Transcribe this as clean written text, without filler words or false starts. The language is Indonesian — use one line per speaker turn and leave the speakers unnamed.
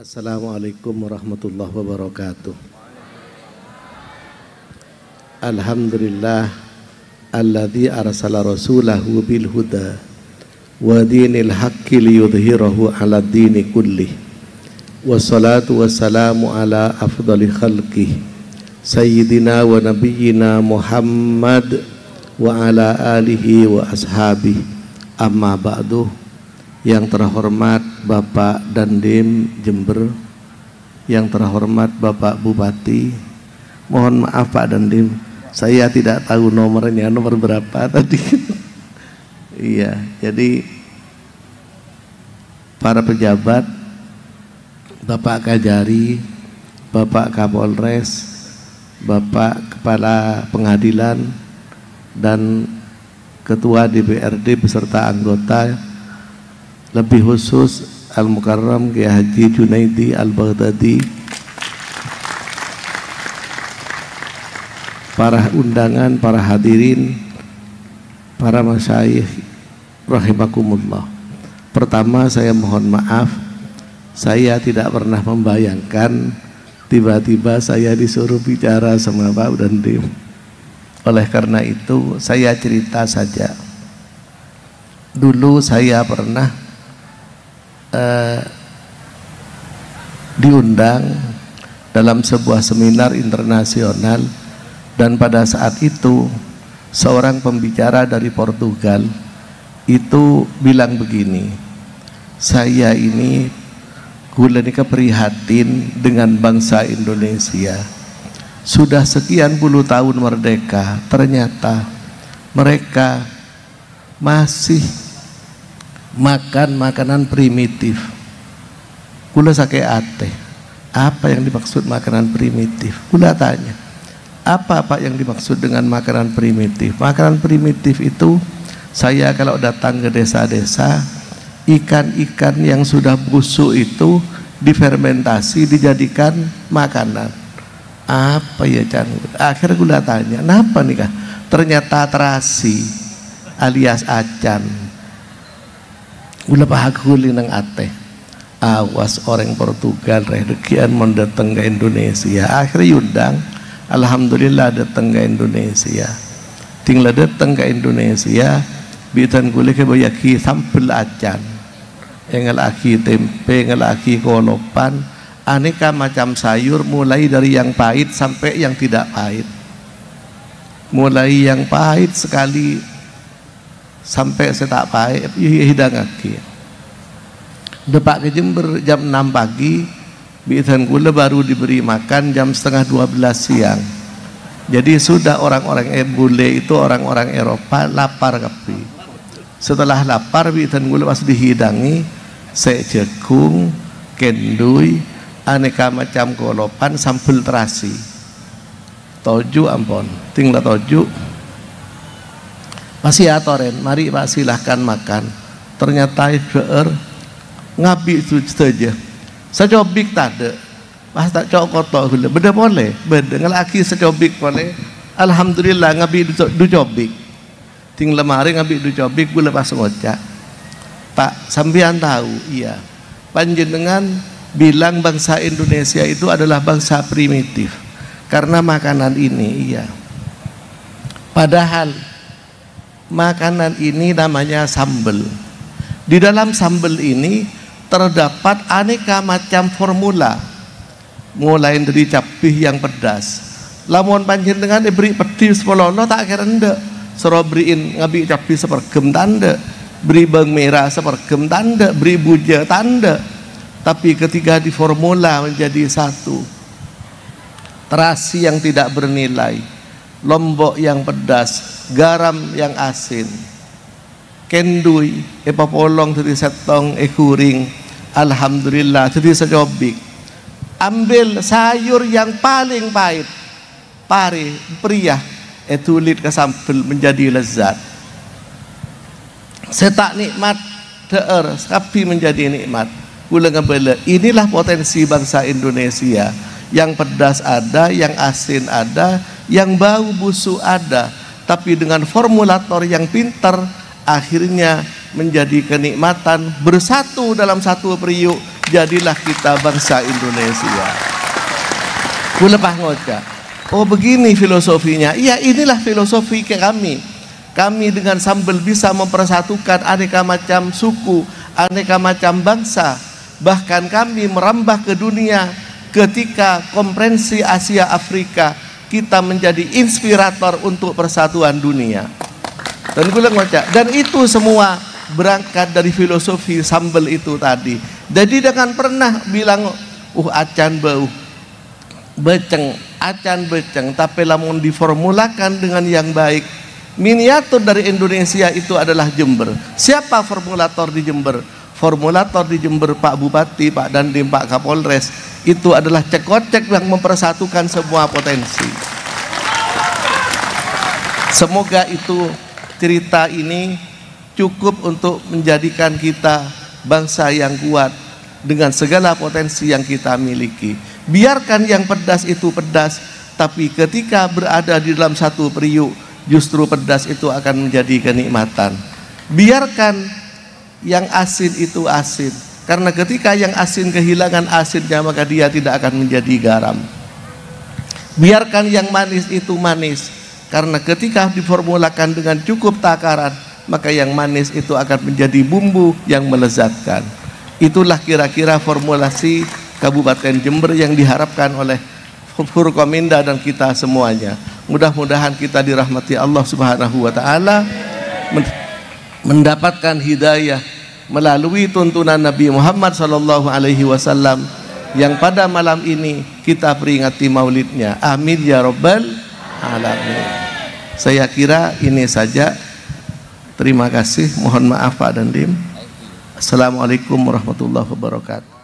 Assalamualaikum warahmatullahi wabarakatuh. Alhamdulillah alladzi arsala rasulahu bil huda wa dinil haqqi liyudhhirahu 'ala dini kullih. Wassalatu wassalamu ala afdali khalqih sayyidina wa nabiyyina Muhammad wa ala alihi wa ashabihi. Amma ba'du. Yang terhormat Bapak Dandim Jember, yang terhormat Bapak Bupati, mohon maaf Pak Dandim, saya tidak tahu nomornya, nomor berapa tadi. Iya, jadi para pejabat, Bapak Kajari, Bapak Kapolres, Bapak Kepala Pengadilan, dan Ketua DPRD beserta anggota, lebih khusus Al-Mukarram Kiai Haji Junaidi Al-Baghdadi, para undangan, para hadirin, para masyayikh rahimakumullah. Pertama, saya mohon maaf, saya tidak pernah membayangkan tiba-tiba saya disuruh bicara sama Pak Dandim. Oleh karena itu saya cerita saja. Dulu saya pernah diundang dalam sebuah seminar internasional, dan pada saat itu seorang pembicara dari Portugal itu bilang begini, saya ini kula nika prihatin dengan bangsa Indonesia, sudah sekian puluh tahun merdeka, ternyata mereka masih makan makanan primitif. Kula sake ate, apa yang dimaksud makanan primitif? Kula tanya, apa yang dimaksud dengan makanan primitif? Makanan primitif itu, saya kalau datang ke desa-desa, ikan-ikan yang sudah busuk itu difermentasi, dijadikan makanan. Apa ya Chan? Akhirnya kula tanya, kenapa nih kah? Ternyata terasi alias acan. Gula pahakuli nang ate, awas orang Portugal redekian mendatang ke Indonesia. Akhirnya yudang, alhamdulillah datang ke Indonesia. Tinggal datang ke Indonesia, bitan gula ke bayaki sampel acan, ngelaki tempe, ngelaki kolopan, aneka macam sayur, mulai dari yang pahit sampai yang tidak pahit. Mulai yang pahit sekali sampai saya tak pahit, hidang aki. Depak ke Jember jam 6 pagi, bitan gula baru diberi makan jam setengah 12 siang. Jadi sudah orang-orang bule itu orang-orang Eropa lapar kapi. Setelah lapar, bitan gula pas dihidangi sekung, kendui, aneka macam kolopan, sambal terasi, toju ampon, tinggal toju. Masih atoren, mari Pak silahkan makan. Ternyata ngabi itu saja. Secobik tade, pas tak cok kotor gula. Beda boleh, beda ngelaki secobik boleh. Alhamdulillah ngabi du cobik. Ting lemari ngabi du cobik gula pas ngocak. Pak, sampean tahu? Iya. Panjenengan bilang bangsa Indonesia itu adalah bangsa primitif karena makanan ini, iya. Padahal makanan ini namanya sambal. Di dalam sambal ini terdapat aneka macam formula, mulai dari capih yang pedas. Lamun panjenengan diberi pedis polono tak kira ndek, sero beriin ngabi capih sepergem tanda, beri bawang merah sepergem tanda, beri buja tanda. Tapi ketika di formula menjadi satu, terasi yang tidak bernilai, lombok yang pedas, garam yang asin, kendui, epapolong tadi setong, kuring, alhamdulillah tadi secobik. Ambil sayur yang paling pahit, pari, priah, tulit ke sampel menjadi lezat. Setak nikmat, teer, tapi menjadi nikmat. Kula ngebela, inilah potensi bangsa Indonesia. Yang pedas ada, yang asin ada, yang bau busuk ada, tapi dengan formulator yang pintar akhirnya menjadi kenikmatan bersatu dalam satu periuk jadilah kita bangsa Indonesia. Kulepah ngocak. Oh begini filosofinya. Iya, inilah filosofi kami. Kami dengan Sambel bisa mempersatukan aneka macam suku, aneka macam bangsa. Bahkan kami merambah ke dunia ketika konferensi Asia Afrika, kita menjadi inspirator untuk persatuan dunia. Dan itu semua berangkat dari filosofi Sambel itu tadi. Jadi jangan pernah bilang acan bau beceng, acan beceng, tapi lamun diformulakan dengan yang baik. Miniatur dari Indonesia itu adalah Jember. Siapa formulator di Jember? Formulator di Jember Pak Bupati, Pak Dandim, Pak Kapolres. Itu adalah cekocek yang mempersatukan semua potensi. Semoga itu cerita ini cukup untuk menjadikan kita bangsa yang kuat dengan segala potensi yang kita miliki. Biarkan yang pedas itu pedas, tapi ketika berada di dalam satu periuk, justru pedas itu akan menjadi kenikmatan. Biarkan yang asin itu asin, karena ketika yang asin kehilangan asinnya, maka dia tidak akan menjadi garam. Biarkan yang manis itu manis, karena ketika diformulakan dengan cukup takaran, maka yang manis itu akan menjadi bumbu yang melezatkan. Itulah kira-kira formulasi Kabupaten Jember yang diharapkan oleh Forkominda dan kita semuanya. Mudah-mudahan kita dirahmati Allah Subhanahu wa taala, mendapatkan hidayah melalui tuntunan Nabi Muhammad sallallahu alaihi wasallam yang pada malam ini kita peringati maulidnya. Amin ya rabbal alamin. Saya kira ini saja. Terima kasih. Mohon maaf Pak Dandim. Assalamualaikum warahmatullahi wabarakatuh.